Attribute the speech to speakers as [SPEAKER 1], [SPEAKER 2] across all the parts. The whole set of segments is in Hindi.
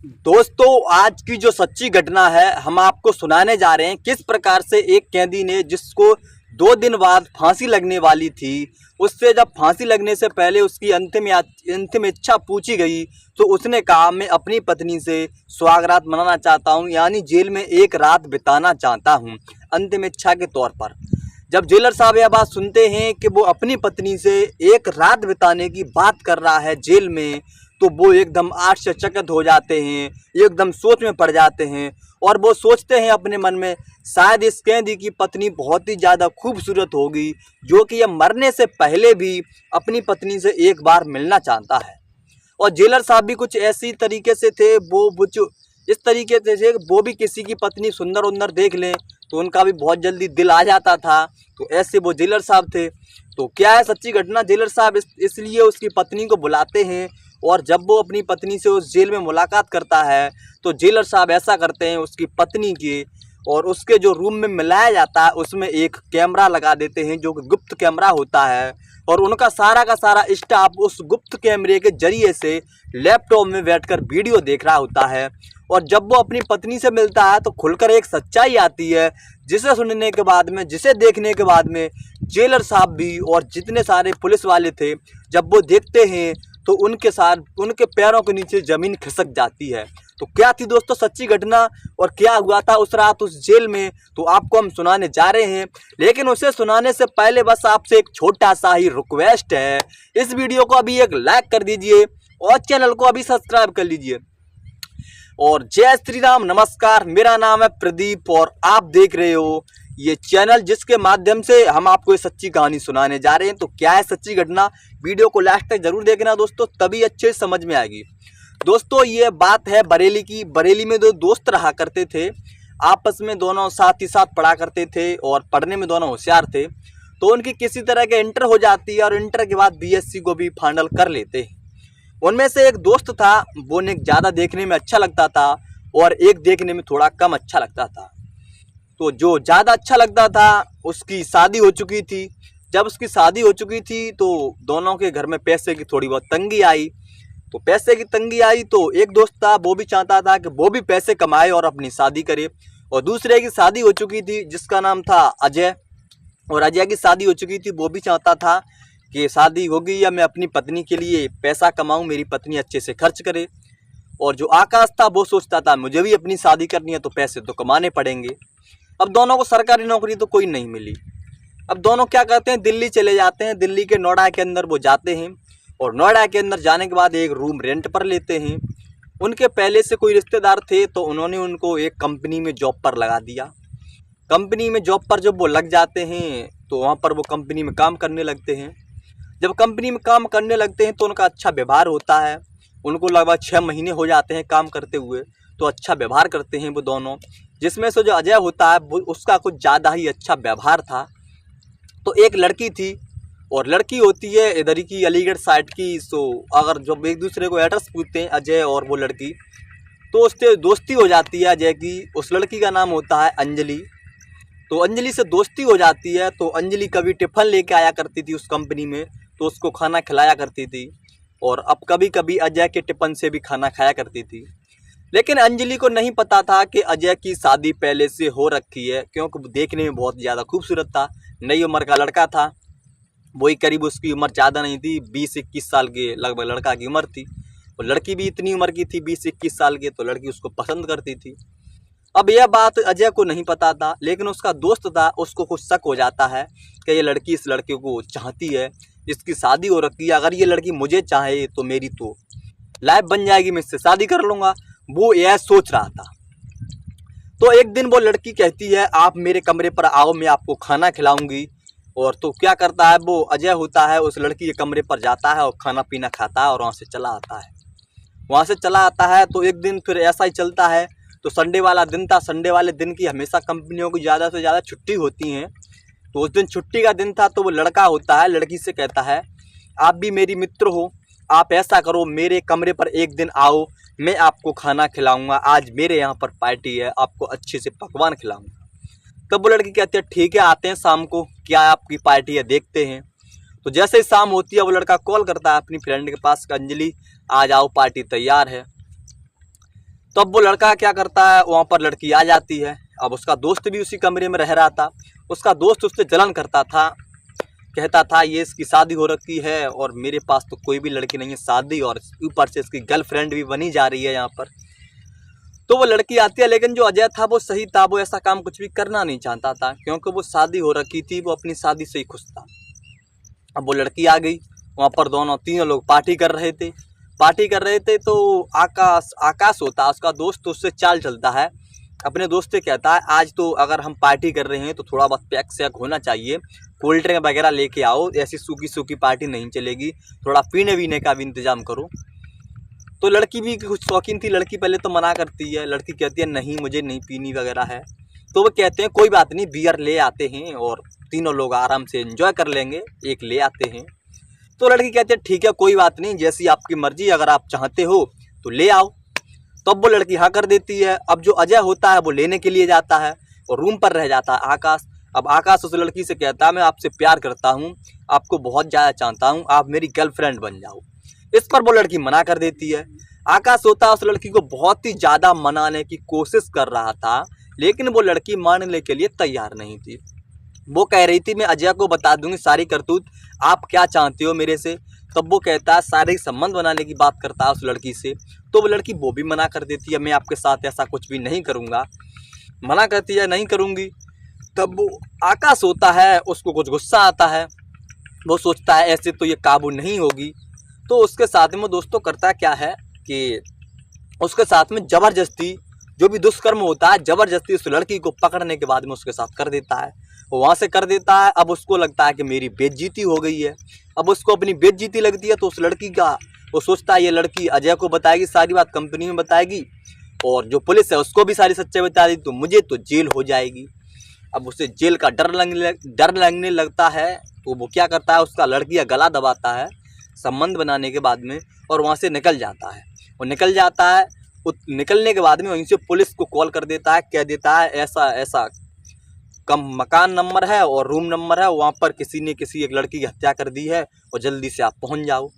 [SPEAKER 1] दोस्तों, आज की जो सच्ची घटना है हम आपको सुनाने जा रहे हैं। किस प्रकार से एक कैदी ने, जिसको 2 दिन बाद फांसी लगने वाली थी, उससे जब फांसी लगने से पहले उसकी अंतिम इच्छा पूछी गई तो उसने कहा, मैं अपनी पत्नी से सुहागरात मनाना चाहता हूं, यानी जेल में एक रात बिताना चाहता हूं अंतिम इच्छा के तौर पर। जब जेलर साहब यह बात सुनते हैं कि वो अपनी पत्नी से एक रात बिताने की बात कर रहा है जेल में, तो वो एकदम आश्चर्यचकित हो जाते हैं, एकदम सोच में पड़ जाते हैं। और वो सोचते हैं अपने मन में, शायद इस कैदी की पत्नी बहुत ही ज़्यादा खूबसूरत होगी, जो कि यह मरने से पहले भी अपनी पत्नी से एक बार मिलना चाहता है। और जेलर साहब भी कुछ ऐसी तरीके से थे, वो कुछ इस तरीके से वो भी किसी की पत्नी सुंदर उंदर देख लें तो उनका भी बहुत जल्दी दिल आ जाता था। तो ऐसे वो जेलर साहब थे। तो क्या है सच्ची घटना, जेलर साहब इसलिए उसकी पत्नी को बुलाते हैं, और जब वो अपनी पत्नी से उस जेल में मुलाकात करता है तो जेलर साहब ऐसा करते हैं, उसकी पत्नी के और उसके जो रूम में मिलाया जाता है उसमें एक कैमरा लगा देते हैं, जो कि गुप्त कैमरा होता है। और उनका सारा का सारा स्टाफ उस गुप्त कैमरे के जरिए से लैपटॉप में बैठकर वीडियो देख रहा होता है। और जब वो अपनी पत्नी से मिलता है तो खुलकर एक सच्चाई आती है, जिसे सुनने के बाद में, जिसे देखने के बाद में जेलर साहब भी और जितने सारे पुलिस वाले थे, जब वो देखते हैं तो उनके पैरों के नीचे ज़मीन खिसक जाती है। तो क्या थी दोस्तों सच्ची घटना और क्या हुआ था उस रात उस जेल में, तो आपको हम सुनाने जा रहे हैं। लेकिन उसे सुनाने से पहले बस आपसे एक छोटा सा ही रिक्वेस्ट है, इस वीडियो को अभी एक लाइक कर दीजिए और चैनल को अभी सब्सक्राइब कर लीजिए। और जय श्री राम, नमस्कार। मेरा नाम है प्रदीप और आप देख रहे हो ये चैनल, जिसके माध्यम से हम आपको ये सच्ची कहानी सुनाने जा रहे हैं। तो क्या है सच्ची घटना, वीडियो को लास्ट तक जरूर देखना दोस्तों, तभी अच्छे समझ में आएगी। दोस्तों, ये बात है बरेली की। बरेली में दो दोस्त रहा करते थे, आपस में दोनों साथ ही साथ पढ़ा करते थे और पढ़ने में दोनों होशियार थे। तो उनकी किसी तरह के इंटर हो जाती है और इंटर के बाद बीएससी को भी फाइनल कर लेते हैं। उनमें से एक दोस्त था, वो ने ज़्यादा देखने में अच्छा लगता था और एक देखने में थोड़ा कम अच्छा लगता था। तो जो ज़्यादा अच्छा लगता था उसकी शादी हो चुकी थी। जब उसकी शादी हो चुकी थी तो दोनों के घर में पैसे की थोड़ी बहुत तंगी आई। तो पैसे की तंगी आई तो एक दोस्त था, वो भी चाहता था कि वो भी पैसे कमाए और अपनी शादी करे। और दूसरे की शादी हो चुकी थी जिसका नाम था अजय, और अजय की शादी हो चुकी थी, वो भी चाहता था कि शादी होगी या मैं अपनी पत्नी के लिए पैसा कमाऊं, मेरी पत्नी अच्छे से खर्च करे। और जो आकाश था वो सोचता था मुझे भी अपनी शादी करनी है तो पैसे तो कमाने पड़ेंगे। अब दोनों को सरकारी नौकरी तो कोई नहीं मिली। अब दोनों क्या करते हैं, दिल्ली चले जाते हैं। दिल्ली के नोएडा के अंदर वो जाते हैं और नोएडा के अंदर जाने के बाद एक रूम रेंट पर लेते हैं। उनके पहले से कोई रिश्तेदार थे तो उन्होंने उनको एक कंपनी में जॉब पर लगा दिया। कंपनी में जॉब पर जब वो लग जाते हैं तो वहाँ पर वो कंपनी में काम करने लगते हैं। जब कंपनी में काम करने लगते हैं तो उनका अच्छा व्यवहार होता है। उनको लगभग 6 महीने हो जाते हैं काम करते हुए, तो अच्छा व्यवहार करते हैं वो दोनों। जिसमें से जो अजय होता है वो, उसका कुछ ज़्यादा ही अच्छा व्यवहार था। तो एक लड़की थी, और लड़की होती है इधर की अलीगढ़ साइड की। सो अगर जब एक दूसरे को एड्रेस पूछते हैं अजय और वो लड़की, तो उससे दोस्ती हो जाती है अजय की। उस लड़की का नाम होता है अंजलि। तो अंजलि से दोस्ती हो जाती है। तो अंजलि कभी टिफ़िन लेके आया करती थी उस कंपनी में, तो उसको खाना खिलाया करती थी। और अब कभी कभी अजय के टिफ़िन से भी खाना खाया करती थी। लेकिन अंजलि को नहीं पता था कि अजय की शादी पहले से हो रखी है, क्योंकि वो देखने में बहुत ज़्यादा खूबसूरत था। नई उम्र का लड़का था, वही करीब उसकी उम्र ज़्यादा नहीं थी, 20-21 साल के लगभग लड़का की उम्र थी। और लड़की भी इतनी उम्र की थी, 20-21 साल की, तो लड़की उसको पसंद करती थी। अब यह बात अजय को नहीं पता था, लेकिन उसका दोस्त था, उसको कुछ शक हो जाता है कि ये लड़की इस लड़के को चाहती है, इसकी शादी हो रखी है, अगर ये लड़की मुझे चाहे तो मेरी तो लाइफ बन जाएगी, मैं इससे शादी कर लूँगा। वो यह सोच रहा था। तो एक दिन वो लड़की कहती है, आप मेरे कमरे पर आओ, मैं आपको खाना खिलाऊंगी। और तो क्या करता है वो अजय होता है, उस लड़की के कमरे पर जाता है और खाना पीना खाता है और वहाँ से चला आता है। वहाँ से चला आता है तो एक दिन फिर ऐसा ही चलता है। तो संडे वाला दिन था। संडे वाले दिन की हमेशा कंपनियों की ज़्यादा से ज़्यादा छुट्टी होती हैं। तो उस दिन छुट्टी का दिन था। तो वो लड़का होता है, लड़की से कहता है, आप भी मेरी मित्र हो, आप ऐसा करो, मेरे कमरे पर एक दिन आओ, मैं आपको खाना खिलाऊंगा, आज मेरे यहाँ पर पार्टी है, आपको अच्छे से पकवान खिलाऊंगा। तब वो लड़की कहती है, ठीक है, आते हैं शाम को, क्या आपकी पार्टी है देखते हैं। तो जैसे ही शाम होती है वो लड़का कॉल करता है अपनी फ्रेंड के पास, अंजलि आ जाओ पार्टी तैयार है। तो अब वो लड़का क्या करता है, वहाँ पर लड़की आ जाती है। अब उसका दोस्त भी उसी कमरे में रह रहा था। उसका दोस्त उससे जलन करता था, कहता था ये इसकी शादी हो रखी है और मेरे पास तो कोई भी लड़की नहीं है शादी, और ऊपर से इसकी गर्लफ्रेंड भी बनी जा रही है यहाँ पर। तो वो लड़की आती है, लेकिन जो अजय था वो सही था, वो ऐसा काम कुछ भी करना नहीं चाहता था क्योंकि वो शादी हो रखी थी, वो अपनी शादी से ही खुश था। अब वो लड़की आ गई, वहाँ पर तीनों लोग पार्टी कर रहे थे। तो आकाश होता है उसका दोस्त, तो उससे चाल चलता है, अपने दोस्त से कहता है आज तो अगर हम पार्टी कर रहे हैं तो थोड़ा बहुत पैक शैक होना चाहिए, कोल्ड ड्रिंक वगैरह लेके आओ, ऐसी सूखी सूखी पार्टी नहीं चलेगी, थोड़ा पीने वीने का भी इंतजाम करो। तो लड़की भी कुछ शौकीन थी, लड़की पहले तो मना करती है, लड़की कहती है नहीं मुझे नहीं पीनी वगैरह है। तो वो कहते हैं कोई बात नहीं, बियर ले आते हैं और तीनों लोग आराम से एंजॉय कर लेंगे, एक ले आते हैं। तो लड़की कहती है ठीक है कोई बात नहीं, जैसी आपकी मर्जी, अगर आप चाहते हो तो ले आओ। तो अब वो लड़की हाँ कर देती है। अब जो अजय होता है वो लेने के लिए जाता है और रूम पर रह जाता है आकाश। अब आकाश उस लड़की से कहता है मैं आपसे प्यार करता हूँ, आपको बहुत ज़्यादा चाहता हूँ, आप मेरी गर्लफ्रेंड बन जाओ। इस पर वो लड़की मना कर देती है। आकाश होता है उस लड़की को बहुत ही ज़्यादा मनाने की कोशिश कर रहा था, लेकिन वो लड़की मानने के लिए तैयार नहीं थी। वो कह रही थी मैं अजय को बता दूंगी सारी करतूत, आप क्या चाहते हो मेरे से। तब वो कहता है शारीरिक संबंध बनाने की बात करता है उस लड़की से। तो वो लड़की वो भी मना कर देती है, मैं आपके साथ ऐसा कुछ भी नहीं करूँगा, मना करती है नहीं करूँगी। तब वो आकाश होता है उसको कुछ गुस्सा आता है, वो सोचता है ऐसे तो ये काबू नहीं होगी। तो उसके साथ में वो दोस्तों करता क्या है कि उसके साथ में ज़बरदस्ती जो भी दुष्कर्म होता है, ज़बरदस्ती उस लड़की को पकड़ने के बाद में उसके साथ कर देता है, वो वहाँ से कर देता है। अब उसको लगता है कि मेरी बेइज्जती हो गई है, अब उसको अपनी बेइज्जती लगती है। तो उस लड़की का वो सोचता है ये लड़की अजय को बताएगी, सारी बात कंपनी में बताएगी और जो पुलिस है उसको भी सारी सच्चाई बता दी तो मुझे तो जेल हो जाएगी। अब उसे जेल का डर लगने लगता है। तो वो क्या करता है, उसका लड़की का गला दबाता है संबंध बनाने के बाद में और वहाँ से निकल जाता है। वो निकल जाता है, निकलने के बाद में वहीं से पुलिस को कॉल कर देता है, कह देता है ऐसा ऐसा कम मकान नंबर है और रूम नंबर है, वहाँ पर किसी ने किसी एक लड़की की हत्या कर दी है और जल्दी से आप पहुँच जाओ।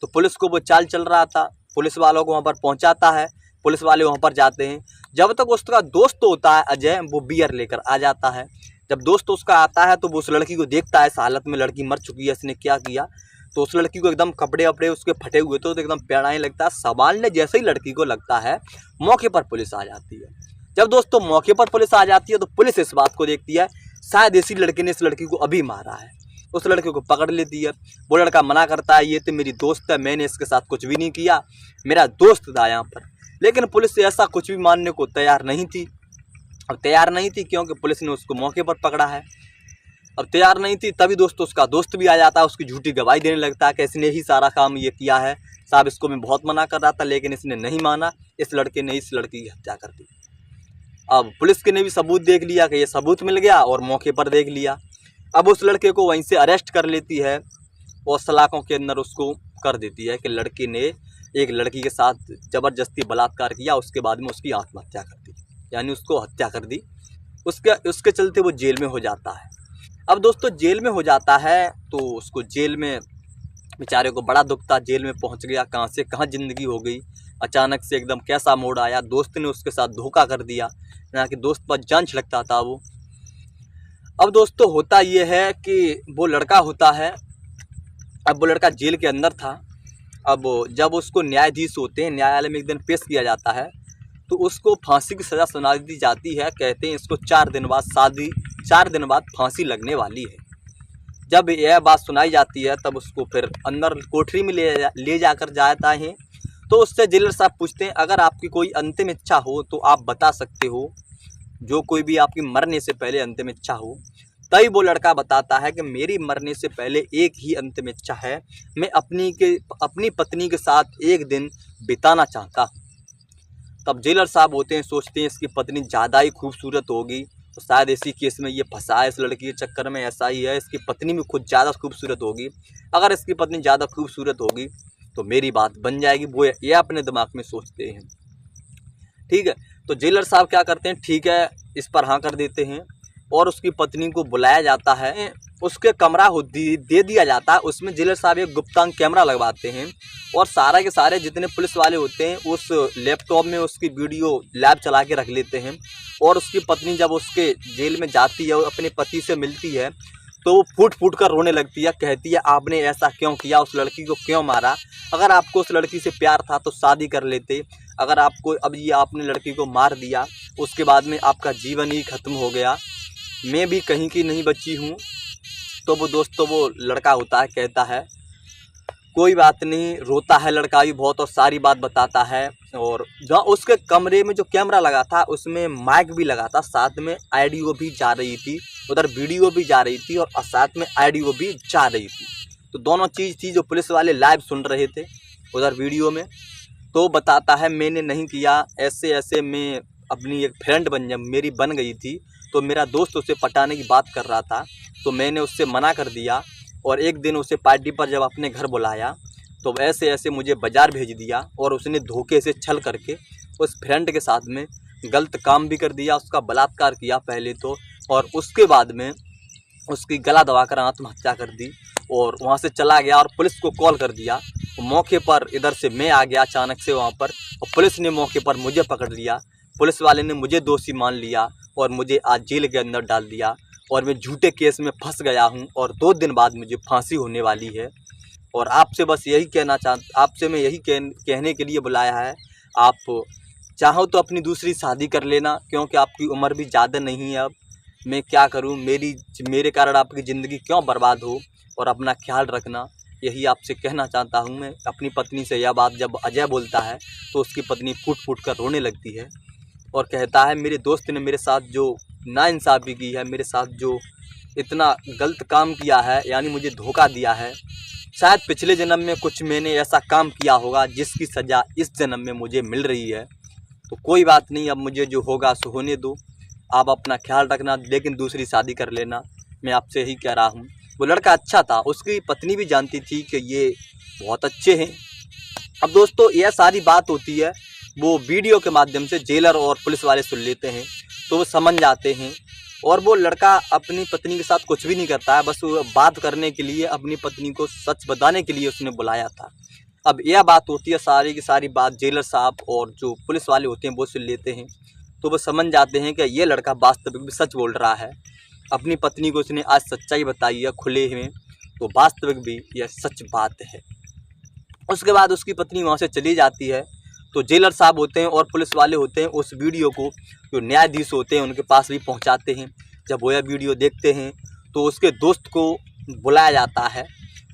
[SPEAKER 1] तो पुलिस को वो चाल चल रहा था, पुलिस वालों को वहाँ पर पहुँचाता है, पुलिस वाले वहाँ पर जाते हैं। जब तक उसका दोस्त होता है अजय, वो बियर लेकर आ जाता है। जब दोस्त उसका आता है तो वो उस लड़की को देखता है इस हालत में, लड़की मर चुकी है, इसने क्या किया। तो उस लड़की को एकदम कपड़े वपड़े उसके फटे हुए तो एकदम पेड़ाने लगता है। संभालने जैसे ही लड़की को लगता है, मौके पर पुलिस आ जाती है। जब दोस्तों मौके पर पुलिस आ जाती है तो पुलिस इस बात को देखती है शायद इसी लड़के ने इस लड़की को अभी मारा है, उस लड़के को पकड़ लेती है। वो लड़का मना करता है ये तो मेरी दोस्त है, मैंने इसके साथ कुछ भी नहीं किया, मेरा दोस्त था यहाँ पर। लेकिन पुलिस ऐसा कुछ भी मानने को तैयार नहीं थी। अब तैयार नहीं थी क्योंकि पुलिस ने उसको मौके पर पकड़ा है। अब तैयार नहीं थी तभी दोस्तों उसका दोस्त भी आ जाता है, उसकी झूठी गवाही देने लगता है कि इसने ही सारा काम ये किया है, साहब इसको मैं बहुत मना कर रहा था लेकिन इसने नहीं माना, इस लड़के ने इस लड़की की हत्या कर दी। अब पुलिस के ने भी सबूत देख लिया कि ये सबूत मिल गया और मौके पर देख लिया। अब उस लड़के को वहीं से अरेस्ट कर लेती है और सलाखों के अंदर उसको कर देती है कि लड़के ने एक लड़की के साथ ज़बरदस्ती बलात्कार किया, उसके बाद में उसकी आत्महत्या कर दी, यानी उसको हत्या कर दी। उसके चलते वो जेल में हो जाता है। अब दोस्तों जेल में हो जाता है तो उसको जेल में बेचारे को बड़ा दुख था, जेल में पहुंच गया, कहाँ से कहाँ ज़िंदगी हो गई, अचानक से एकदम कैसा मोड़ आया, दोस्त ने उसके साथ धोखा कर दिया, यहाँ कि दोस्त पर जान छिड़कता था वो। अब दोस्तों होता ये है कि वो लड़का होता है, अब वो लड़का जेल के अंदर था। अब जब उसको न्यायाधीश होते हैं, न्यायालय में एक दिन पेश किया जाता है तो उसको फांसी की सज़ा सुना दी जाती है। कहते हैं इसको 4 दिन बाद फांसी लगने वाली है। जब यह बात सुनाई जाती है तब उसको फिर अंदर कोठरी में ले जाकर जाता है। तो उससे जेलर साहब पूछते हैं अगर आपकी कोई अंतिम इच्छा हो तो आप बता सकते हो, जो कोई भी आपकी मरने से पहले अंतिम इच्छा हो। तभी वो लड़का बताता है कि मेरी मरने से पहले एक ही अंतिम इच्छा है, मैं अपनी पत्नी के साथ एक दिन बिताना चाहता हूँ। तब जेलर साहब होते हैं, सोचते हैं इसकी पत्नी ज़्यादा ही खूबसूरत होगी तो शायद इसी केस में ये फंसा है इस लड़की के चक्कर में, ऐसा ही है, इसकी पत्नी भी खुद ज़्यादा खूबसूरत होगी, अगर इसकी पत्नी ज़्यादा खूबसूरत होगी तो मेरी बात बन जाएगी, वो ये अपने दिमाग में सोचते हैं। ठीक है, तो जेलर साहब क्या करते हैं, ठीक है इस पर हाँ कर देते हैं। और उसकी पत्नी को बुलाया जाता है, उसके कमरा दे दिया जाता है। उसमें जेलर साहब एक गुप्तांग कैमरा लगवाते हैं और सारे के सारे जितने पुलिस वाले होते हैं उस लैपटॉप में उसकी वीडियो लैब चला के रख लेते हैं। और उसकी पत्नी जब उसके जेल में जाती है और अपने पति से मिलती है तो वो फूट फूट कर रोने लगती है, कहती है आपने ऐसा क्यों किया, उस लड़की को क्यों मारा, अगर आपको उस लड़की से प्यार था तो शादी कर लेते, अगर आपको अब ये आपने लड़की को मार दिया उसके बाद में आपका जीवन ही खत्म हो गया, मैं भी कहीं की नहीं बची हूँ। तो वो दोस्तों वो लड़का होता है, कहता है कोई बात नहीं, रोता है लड़का भी बहुत और सारी बात बताता है। और जहाँ उसके कमरे में जो कैमरा लगा था उसमें माइक भी लगा था, साथ में ऑडियो भी जा रही थी, उधर वीडियो भी जा रही थी और साथ में ऑडियो भी जा रही थी। तो दोनों चीज़ थी जो पुलिस वाले लाइव सुन रहे थे उधर वीडियो में। तो बताता है मैंने नहीं किया, ऐसे ऐसे मैं अपनी एक फ्रेंड मेरी बन गई थी, तो मेरा दोस्त उसे पटाने की बात कर रहा था तो मैंने उससे मना कर दिया और एक दिन उसे पार्टी पर जब अपने घर बुलाया तो ऐसे ऐसे मुझे बाज़ार भेज दिया और उसने धोखे से छल करके उस फ्रेंड के साथ में गलत काम भी कर दिया, उसका बलात्कार किया पहले तो, और उसके बाद में उसकी गला दबाकर आत्महत्या कर दी और वहाँ से चला गया और पुलिस को कॉल कर दिया। मौके पर इधर से मैं आ गया अचानक से वहाँ पर और पुलिस ने मौके पर मुझे पकड़ लिया, पुलिस वाले ने मुझे दोषी मान लिया और मुझे आज जेल के अंदर डाल दिया और मैं झूठे केस में फंस गया हूँ और 2 दिन बाद मुझे फांसी होने वाली है। और आपसे बस यही आपसे मैं यही कहने के लिए बुलाया है, आप चाहो तो अपनी दूसरी शादी कर लेना क्योंकि आपकी उम्र भी ज़्यादा नहीं है। अब मैं क्या करूं, मेरे कारण आपकी ज़िंदगी क्यों बर्बाद हो, और अपना ख्याल रखना, यही आपसे कहना चाहता हूं मैं। अपनी पत्नी से यह बात जब अजय बोलता है तो उसकी पत्नी फूट फूट कर रोने लगती है और कहता है मेरे दोस्त ने मेरे साथ जो नाइंसाफ़ी की है, मेरे साथ जो इतना गलत काम किया है, यानी मुझे धोखा दिया है, शायद पिछले जन्म में कुछ मैंने ऐसा काम किया होगा जिसकी सज़ा इस जन्म में मुझे मिल रही है। तो कोई बात नहीं, अब मुझे जो होगा सो होने दो, आप अपना ख्याल रखना लेकिन दूसरी शादी कर लेना, मैं आपसे यही कह रहा हूँ। वो लड़का अच्छा था, उसकी पत्नी भी जानती थी कि ये बहुत अच्छे हैं। अब दोस्तों यह सारी बात होती है वो वीडियो के माध्यम से जेलर और पुलिस वाले सुन लेते हैं तो वो समझ जाते हैं और वो लड़का अपनी पत्नी के साथ कुछ भी नहीं करता है, बस वो बात करने के लिए अपनी पत्नी को सच बताने के लिए उसने बुलाया था। अब यह बात होती है, सारी की सारी बात जेलर साहब और जो पुलिस वाले होते हैं वो सुन लेते हैं तो वो समझ जाते हैं कि ये लड़का वास्तविक भी सच बोल रहा है, अपनी पत्नी को उसने आज सच्चाई बताई है खुले में, तो वास्तविक भी यह सच बात है। उसके बाद उसकी पत्नी वहाँ से चली जाती है तो जेलर साहब होते हैं और पुलिस वाले होते हैं उस वीडियो को जो न्यायाधीश होते हैं उनके पास भी पहुँचाते हैं। जब वो यह वीडियो देखते हैं तो उसके दोस्त को बुलाया जाता है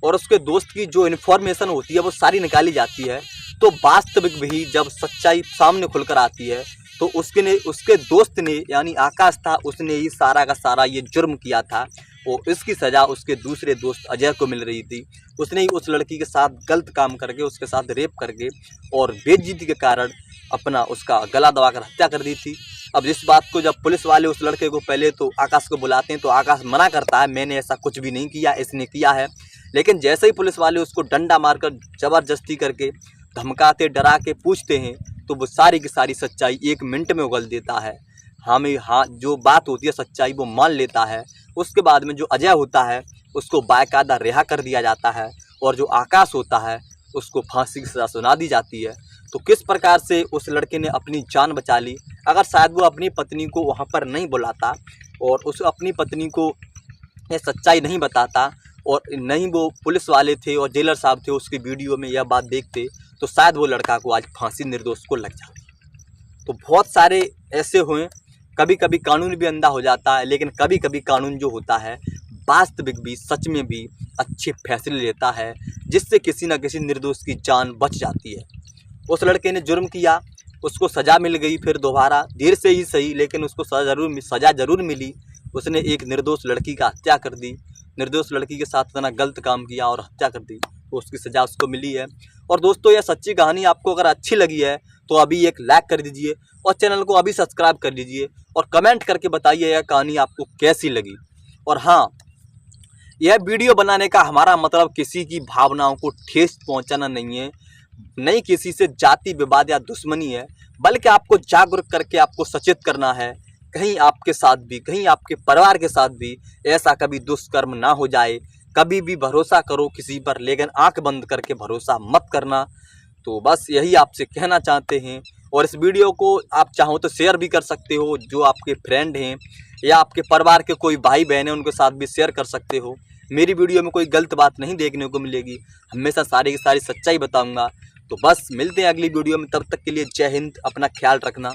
[SPEAKER 1] और उसके दोस्त की जो इन्फॉर्मेशन होती है वो सारी निकाली जाती है। तो वास्तविक भी जब सच्चाई सामने खुलकर आती है तो उसके दोस्त ने यानी आकाश था, उसने ही सारा का सारा ये जुर्म किया था और इसकी सज़ा उसके दूसरे दोस्त अजय को मिल रही थी। उसने ही उस लड़की के साथ गलत काम करके, उसके साथ रेप करके और बेइज्जती के कारण अपना उसका गला दबाकर हत्या कर दी थी। अब इस बात को जब पुलिस वाले उस लड़के को पहले तो आकाश को बुलाते हैं तो आकाश मना करता है, मैंने ऐसा कुछ भी नहीं किया, इसने किया है। लेकिन जैसे ही पुलिस वाले उसको डंडा मारकर ज़बरदस्ती करके धमकाते डरा के पूछते हैं तो वो सारी की सारी सच्चाई 1 मिनट में उगल देता है। हाँ जो बात होती है सच्चाई वो मान लेता है। उसके बाद में जो अजय होता है उसको बाकायदा रिहा कर दिया जाता है और जो आकाश होता है उसको फांसी की सज़ा सुना दी जाती है। तो किस प्रकार से उस लड़के ने अपनी जान बचा ली, अगर शायद वो अपनी पत्नी को वहाँ पर नहीं बुलाता और उस अपनी पत्नी को ये सच्चाई नहीं बताता और नहीं वो पुलिस वाले थे और जेलर साहब थे उसकी वीडियो में यह बात देखते तो शायद वो लड़का को आज फांसी निर्दोष को लग जाती। तो बहुत सारे ऐसे हुए, कभी कभी कानून भी अंधा हो जाता है लेकिन कभी कभी कानून जो होता है वास्तविक भी सच में भी अच्छे फैसले लेता है जिससे किसी न किसी निर्दोष की जान बच जाती है। उस लड़के ने जुर्म किया, उसको सज़ा मिल गई, फिर दोबारा देर से ही सही लेकिन उसको सज़ा ज़रूर मिली। उसने एक निर्दोष लड़की का हत्या कर दी, निर्दोष लड़की के साथ इतना गलत काम किया और हत्या कर दी, तो उसकी सज़ा उसको मिली है। और दोस्तों यह सच्ची कहानी आपको अगर अच्छी लगी है तो अभी एक लाइक कर दीजिए और चैनल को अभी सब्सक्राइब कर लीजिए और कमेंट करके बताइए यह कहानी आपको कैसी लगी। और हाँ, यह वीडियो बनाने का हमारा मतलब किसी की भावनाओं को ठेस पहुंचाना नहीं है, नहीं किसी से जाति विवाद या दुश्मनी है, बल्कि आपको जागरूक करके आपको सचेत करना है कहीं आपके साथ भी, कहीं आपके परिवार के साथ भी ऐसा कभी दुष्कर्म ना हो जाए। कभी भी भरोसा करो किसी पर, लेकिन आंख बंद करके भरोसा मत करना। तो बस यही आपसे कहना चाहते हैं। और इस वीडियो को आप चाहो तो शेयर भी कर सकते हो, जो आपके फ्रेंड हैं या आपके परिवार के कोई भाई बहन हैं उनके साथ भी शेयर कर सकते हो। मेरी वीडियो में कोई गलत बात नहीं देखने को मिलेगी, हमेशा सारी की सारी सच्चाई बताऊंगा। तो बस मिलते हैं अगली वीडियो में, तब तक के लिए जय हिंद, अपना ख्याल रखना।